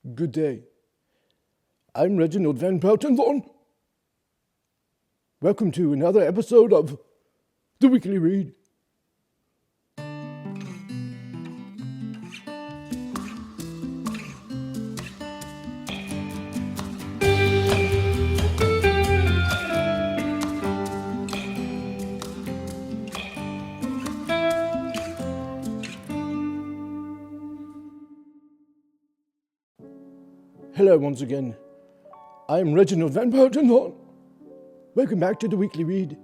Good day. I'm Reginald Van Peltenthorn. Welcome to another episode of The Weekly Read. Hello once again. I'm Reginald Van Peltenthorn. Welcome back to The Weekly Read.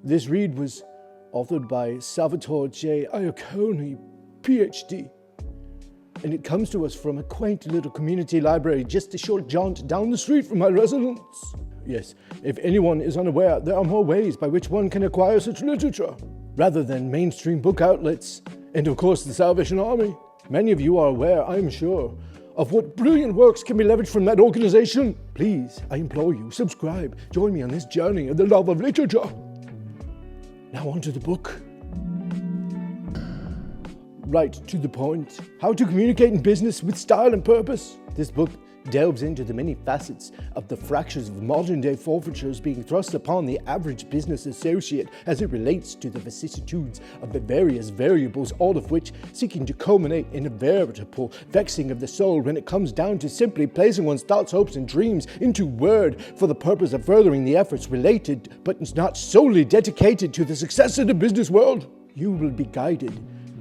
This read was authored by Salvatore J. Iacone, PhD. And it comes to us from a quaint little community library just a short jaunt down the street from my residence. Yes, if anyone is unaware, there are more ways by which one can acquire such literature, rather than mainstream book outlets, and of course the Salvation Army. Many of you are aware, I am sure, of what brilliant works can be leveraged from that organization. Please, I implore you, subscribe. Join me on this journey of the love of literature. Now on to the book. Right to the point. How to communicate in business with style and purpose. This book delves into the many facets of the fractures of modern-day forfeitures being thrust upon the average business associate as it relates to the vicissitudes of the various variables, all of which seeking to culminate in a veritable vexing of the soul when it comes down to simply placing one's thoughts, hopes, and dreams into word for the purpose of furthering the efforts related, but not solely dedicated to the success of the business world. You will be guided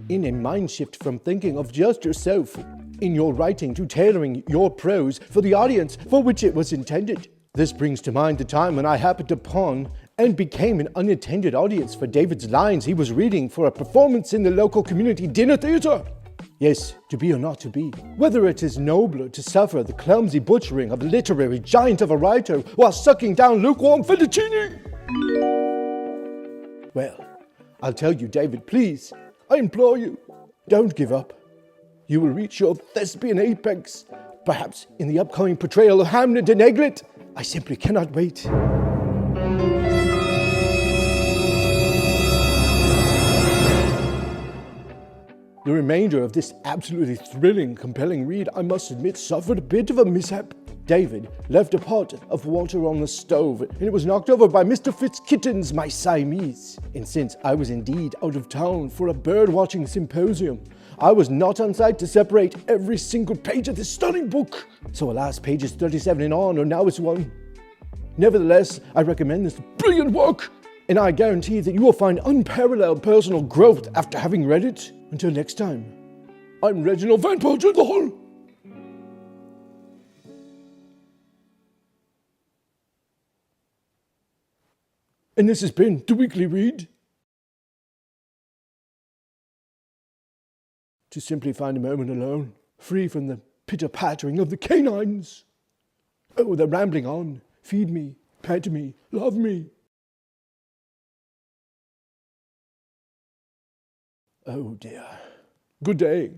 in a mind shift from thinking of just yourself in your writing to tailoring your prose for the audience for which it was intended. This brings to mind the time when I happened upon and became an unattended audience for David's lines he was reading for a performance in the local community dinner theatre. Yes, to be or not to be. Whether it is nobler to suffer the clumsy butchering of a literary giant of a writer while sucking down lukewarm fettuccine. Well, I'll tell you, David, please, I implore you, don't give up. You will reach your thespian apex, perhaps in the upcoming portrayal of Hamlet and Eglet. I simply cannot wait. The remainder of this absolutely thrilling, compelling read, I must admit, suffered a bit of a mishap. David left a pot of water on the stove, and it was knocked over by Mr. Fitzkittens, my Siamese. And since I was indeed out of town for a bird-watching symposium, I was not on site to separate every single page of this stunning book. So alas, pages 37 and on are now its one. Nevertheless, I recommend this brilliant work, and I guarantee that you will find unparalleled personal growth after having read it. Until next time, I'm Reginald Van Peltenthorn. And this has been The Weekly Read. To simply find a moment alone, free from the pitter-pattering of the canines. Oh, they're rambling on. Feed me, pet me, love me. Oh dear. Good day.